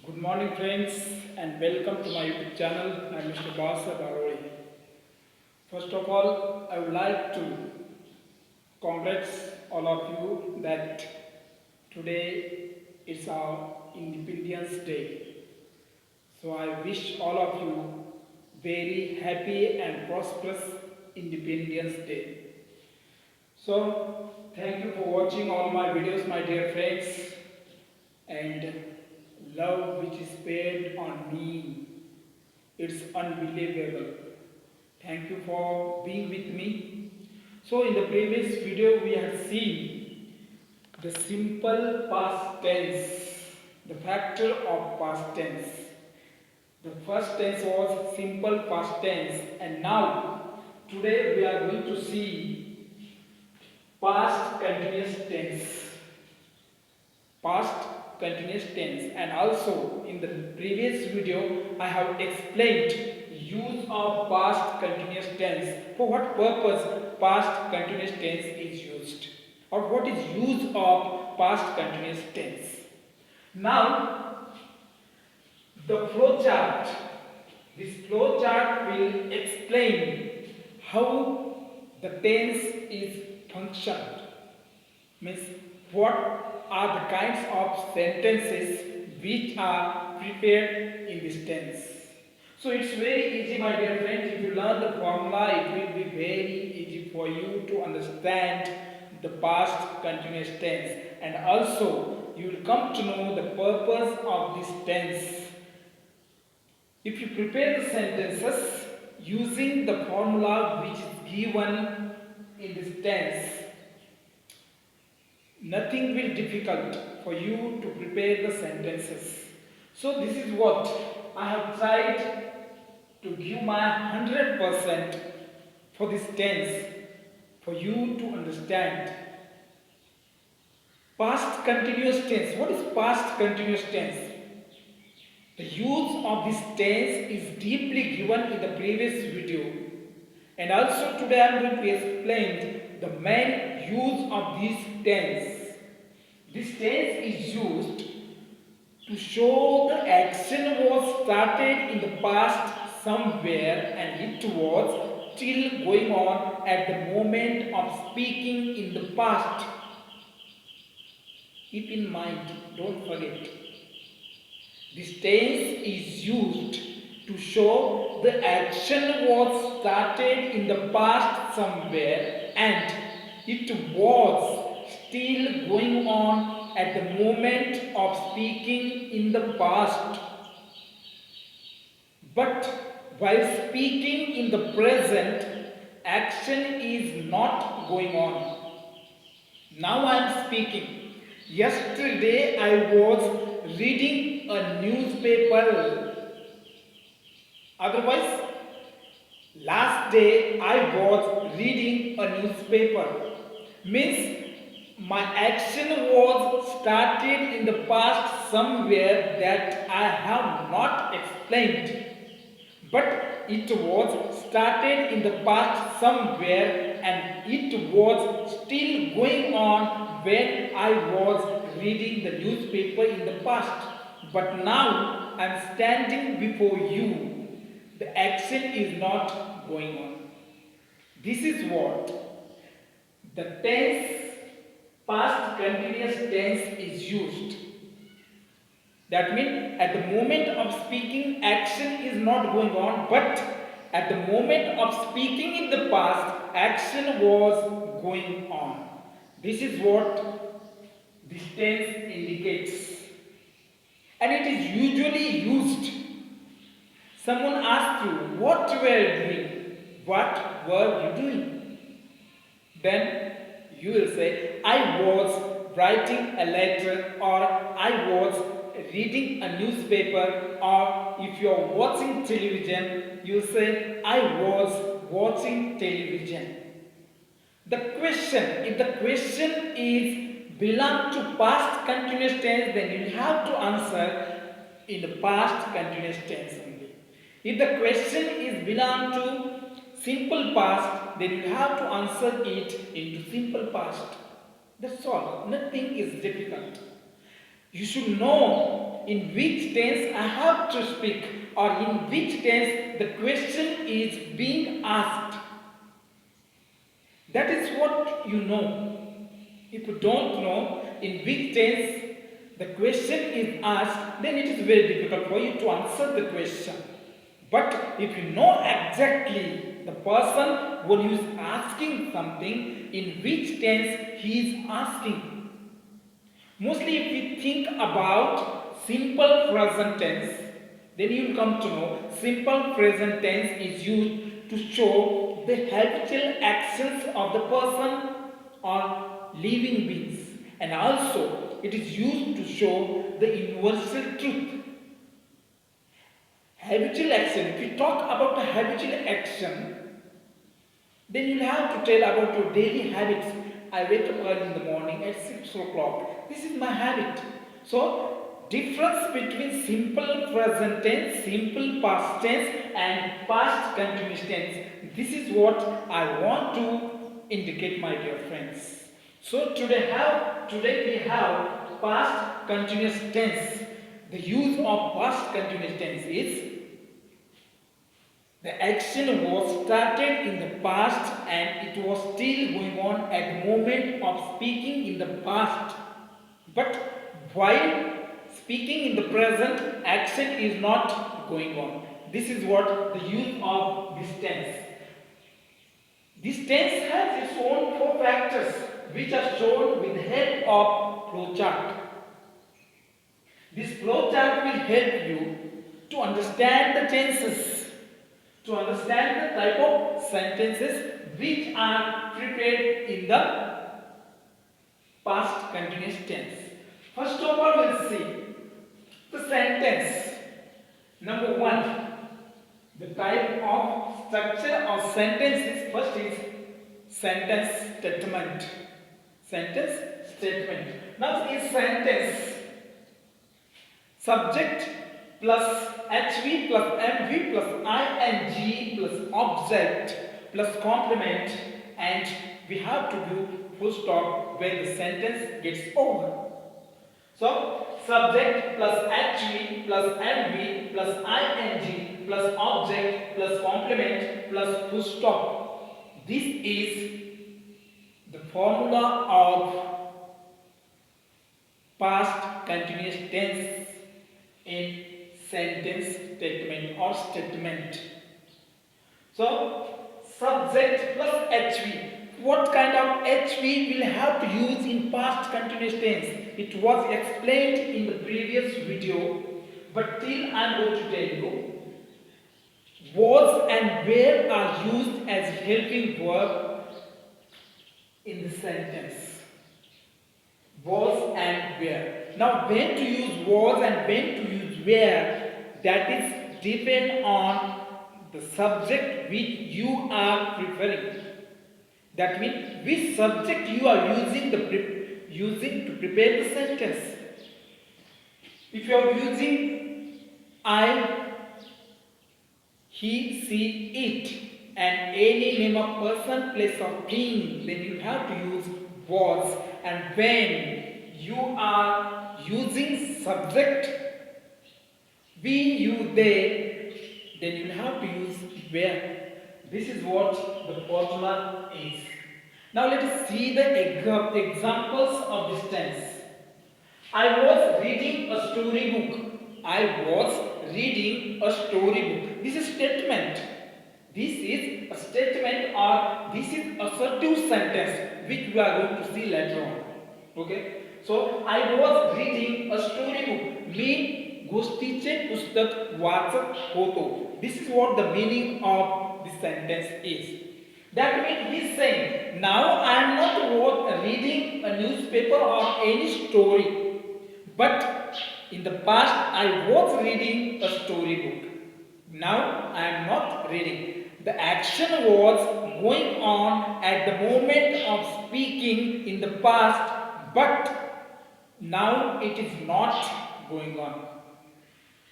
Good morning, friends, and welcome to my YouTube channel. I am Mr. Balasaheb Arole. First of all, I would like to congratulate all of you that today is our Independence Day. So I wish all of you very happy and prosperous Independence Day. So thank you for watching all my videos, my dear friends, and love which is paid on me. It's unbelievable. Thank you for being with me. So in the previous video we had seen the simple past tense, the factor of past tense. The first tense was simple past tense, and now today we are going to see past continuous tense. Past continuous tense, and also in the previous video I have explained use of past continuous tense, for what purpose past continuous tense is used, or what is use of past continuous tense. Now the flow chart, this flow chart will explain how the tense is functioned, means what are the kinds of sentences which are prepared in this tense. So it's very easy, my dear friends. If you learn the formula, it will be very easy for you to understand the past continuous tense, and also you will come to know the purpose of this tense. If you prepare the sentences using the formula which is given in this tense, nothing will difficult for you to prepare the sentences. So this is what I have tried to give my 100% for this tense for you to understand. Past continuous tense. What is past continuous tense? The use of this tense is deeply given in the previous video, and also today I am going to explain the main use of this tense. This tense is used to show the action was started in the past somewhere and it was still going on at the moment of speaking in the past. Keep in mind, don't forget. This tense is used to show the action was started in the past somewhere and it was still going on at the moment of speaking in the past. But while speaking in the present, action is not going on. Now I am speaking. Yesterday I was reading a newspaper. Otherwise, last day I was reading a newspaper. Means my action was started in the past somewhere that I have not explained. But it was started in the past somewhere and it was still going on when I was reading the newspaper in the past. But now I am standing before you. The action is not going on. This is what the tense, past continuous tense is used. That means at the moment of speaking, action is not going on, but at the moment of speaking in the past, action was going on. This is what this tense indicates. And it is usually used. Someone asks you, what were you doing? What were you doing? Then you will say, I was writing a letter, or I was reading a newspaper, or if you are watching television, you say, I was watching television. The question, if the question is belong to past continuous tense, then you have to answer in the past continuous tense only. If the question is belong to simple past, then you have to answer it into simple past. That's all. Nothing is difficult. You should know in which tense I have to speak or in which tense the question is being asked. That is what you know. If you don't know in which tense the question is asked, then it is very difficult for you to answer the question. But if you know exactly the person who is asking something, in which tense he is asking. Mostly if we think about simple present tense, then you will come to know simple present tense is used to show the habitual actions of the person or living beings, and also it is used to show the universal truth. Habitual action, if we talk about the habitual action, then you have to tell about your daily habits. I wake up early in the morning at 6 o'clock. This is my habit. So, difference between simple present tense, simple past tense and past continuous tense. This is what I want to indicate, my dear friends. So, today we have past continuous tense. The use of past continuous tense is the action was started in the past and it was still going on at the moment of speaking in the past. But while speaking in the present, action is not going on. This is what the use of this tense. This tense has its own four factors which are shown with the help of flowchart. This flowchart will help you to understand the tenses, to understand the type of sentences which are prepared in the past continuous tense. First of all, we'll see the sentence. Number one, the type of structure of sentences. First is sentence statement. Sentence statement. Now is sentence subject plus HV plus MV plus ING plus object plus complement, and we have to do full stop when the sentence gets over. So subject plus HV plus MV plus ING plus object plus complement plus full stop. This is the formula of past continuous tense in sentence statement or statement. So subject plus HV. What kind of HV will have to use in past continuous tense? It was explained in the previous video, but still I am going to tell you. Was and where are used as helping verb in the sentence. Was and where. Now when to use was and when to use where, that is depend on the subject which you are preferring. That means which subject you are using to prepare the sentence. If you are using I, he, she, it, and any name of person, place of thing, then you have to use was. And when you are using subject we, you, they, then you have to use where. This is what the formula is. Now let us see the examples of this tense. I was reading a storybook. I was reading a storybook. This is statement. This is a statement or this is assertive sentence which we are going to see later on. Okay. So I was reading a storybook. Me गोष्टीचे पुस्तक वाचत होतो. This is what the meaning of this sentence is. That means he is saying, now I am not reading a newspaper or any story, but in the past I was reading a storybook. Now I am not reading. The action was going on at the moment of speaking in the past, but now it is not going on.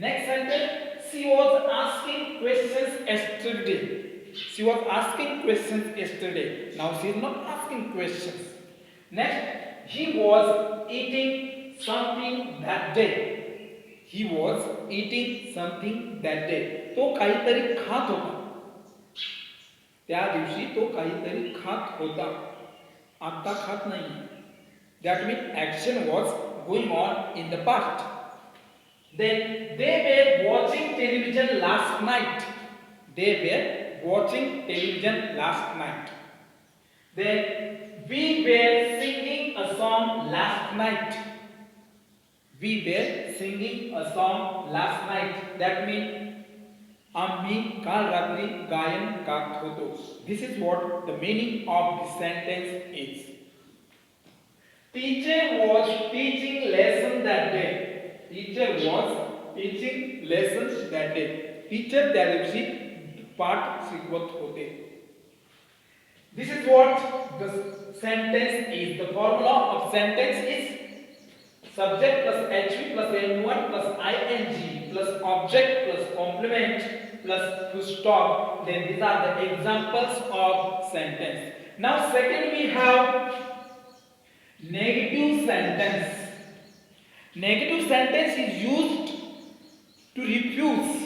Next sentence, she was asking questions yesterday. She was asking questions yesterday. Now she is not asking questions. Next, he was eating something that day. He was eating something that day. तो काहीतरी खात होता. त्या दिवशी तो काहीतरी खात होता. आता खात नाही. That means action was going on in the past. Then they were watching television last night. They were watching television last night. Then we were singing a song last night. We were singing a song last night. That means आम्ही काल रात्री गायन गात होतो. This is what the meaning of the sentence is. Teacher was teaching lesson that day. Teacher was teaching lessons that day. Teacher त्या दिवशी पाठ शिकवत होते. This is what the sentence is. The formula of sentence is subject plus HV plus N1 plus ing plus object plus complement plus full stop. Then these are the examples of sentence. Now second we have negative sentence. Negative sentence is used to refuse,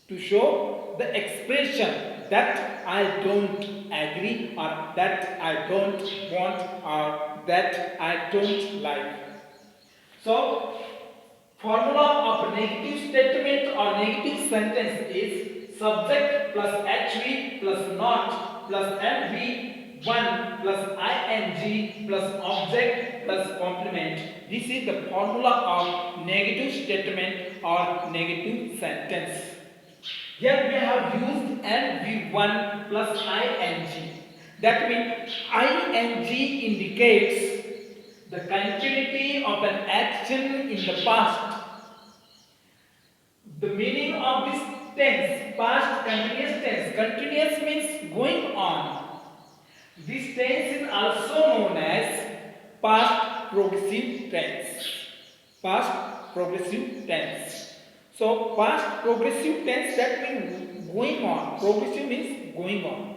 to show the expression that I don't agree or that I don't want or that I don't like. So, formula of negative statement or negative sentence is subject plus HV plus not plus MV1 plus ing plus object plus complement. This is the formula of negative statement or negative sentence. Here we have used MV1 plus ing. That means ing indicates the continuity of an action in the past. The meaning of this tense, past continuous tense. Continuous means going on. This tense is also known as past progressive tense. Past progressive tense. So past progressive tense, that means going on. Progressive means going on.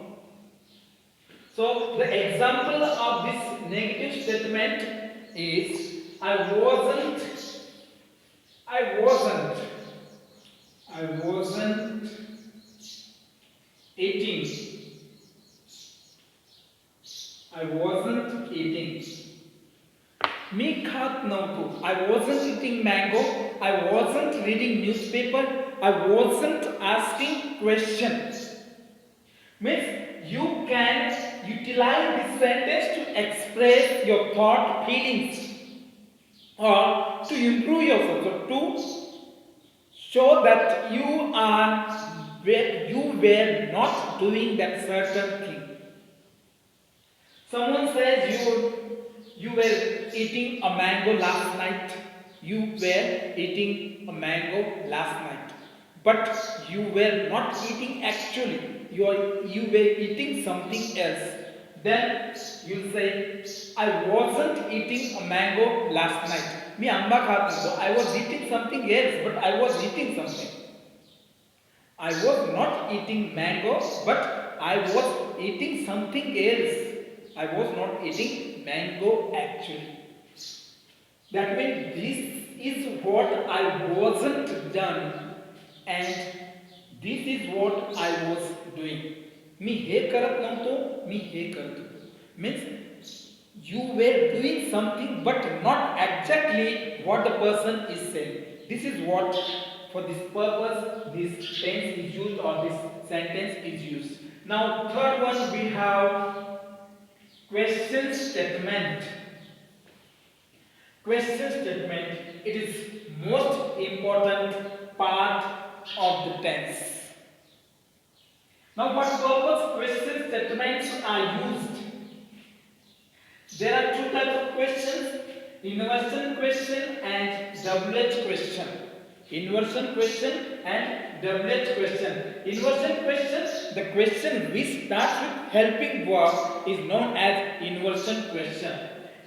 So the example of this negative statement is I wasn't 18. I wasn't eating. मी खात नव्हतो. I wasn't eating mango. I wasn't reading newspaper. I wasn't asking questions. Means you can utilize this sentence to express your thought, feelings, or to improve yourself, so to show that you were not doing that certain thing. Someone says you were eating a mango last night. You were eating a mango last night, but you were not eating actually. You were eating something else. Then you say, I wasn't eating a mango last night. मी आंबा खात नव्हतो. I was eating something else, but I was eating something. I was not eating mango, but I was eating something else. I was not eating mango actually. That means this is what I wasn't done and this is what I was doing. मी हे करत नव्हतो, मी हे करत होतो. Means you were doing something but not exactly what the person is saying. This is what for this purpose this tense is used or this sentence is used. Now third one we have question statement. Question statement, it is most important part of the tense. Now what purpose question statements are used? There are two types of questions, inversion question and doublet question. Inversion question and doublet question. Inversion question, the question which starts with helping verb is known as inversion question.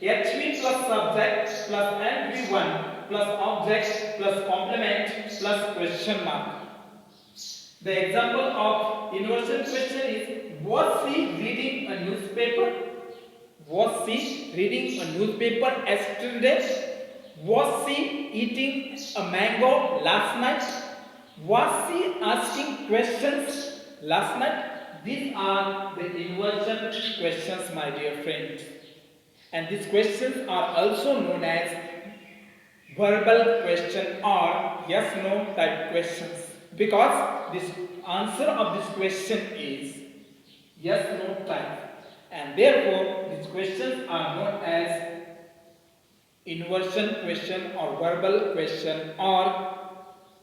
HV plus subject plus NV1 plus object plus complement plus question mark. The example of inversion question is, was he reading a newspaper? Was she reading a newspaper yesterday? Was she eating a mango last night? Was she asking questions last night? These are the inversion questions, my dear friends. And these questions are also known as verbal question or yes no type questions, because this answer of this question is yes no type, and therefore these questions are known as inversion question or verbal question or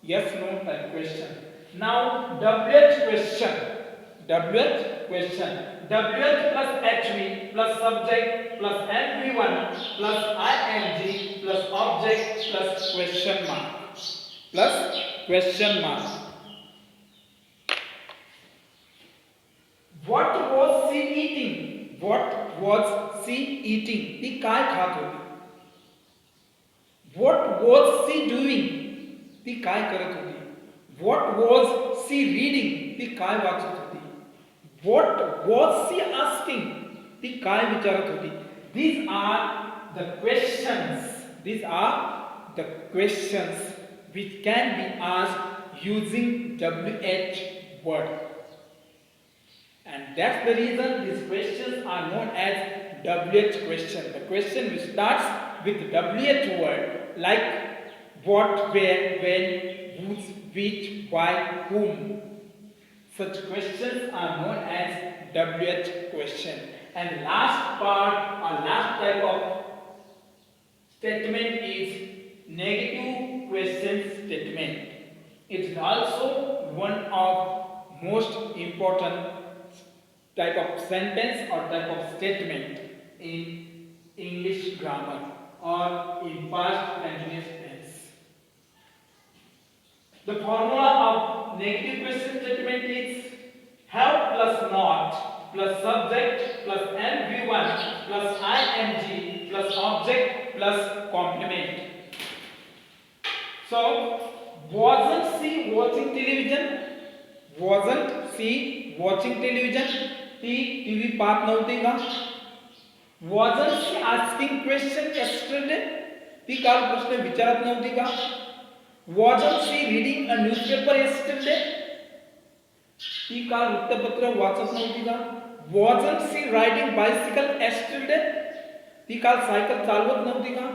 yes no type question. Now WH question, WH question, WH plus HV plus subject plus NV1 plus ING plus object plus question mark, plus question mark. What was she eating? What was she eating? ती काय खात होती? What was she doing? ती काय करत होती? What was she reading? ती काय वाचत होती? What was she asking? ती काय विचारत होती? These are the questions. These are the questions which can be asked using WH word. And that's the reason these questions are known as WH question. The question which starts with WH word like what, where, when, whose, which, why, whom. Such questions are known as WH question. And last part or last type of statement is negative question statement. It is also one of most important type of sentence or type of statement in English grammar or in past continuous tense. The formula of negative question statement is have plus not plus subject plus NV1 plus ING plus object plus complement. So, wasn't she watching television? Wasn't she watching television? ती TV पाहत नव्हती का? Wasn't she asking question yesterday? ती काल प्रश्न विचारत नव्हती का? Wasn't she reading a newspaper yesterday? ती काल वृत्तपत्र वाचत नव्हती का? Wasn't she riding bicycle yesterday? ती काल सायकल चालवत नव्हती का?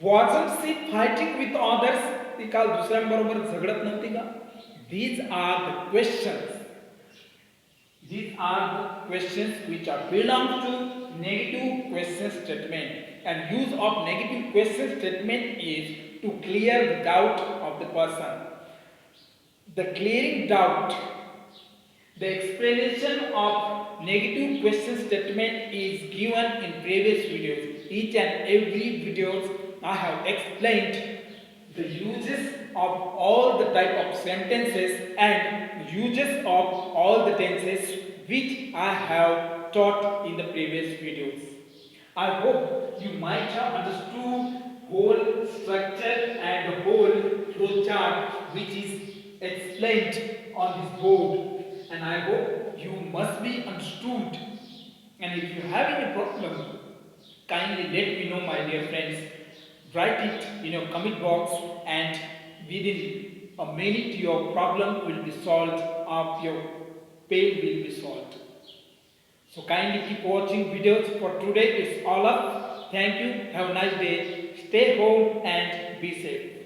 Wasn't she fighting with others? ती काल दुसऱ्यांबरोबर झगडत नव्हती का? These are the questions. These are the questions which are belong to negative question statement. And use of negative question statement is to clear the doubt of the person. The clearing doubt. The explanation of negative question statement is given in previous videos. Each and every videos I have explained the uses of all the type of sentences and uses of all the tenses which I have taught in the previous videos. I hope you might have understood whole structure and the whole flow chart which is explained on this board, and I hope you must be understood. And if you have any problem, kindly let me know, my dear friends. Write it in your comment box, and within a minute your problem will be solved or your pain will be solved. So kindly keep watching videos. For today it's all up. Thank you. Have a nice day. Stay home and be safe.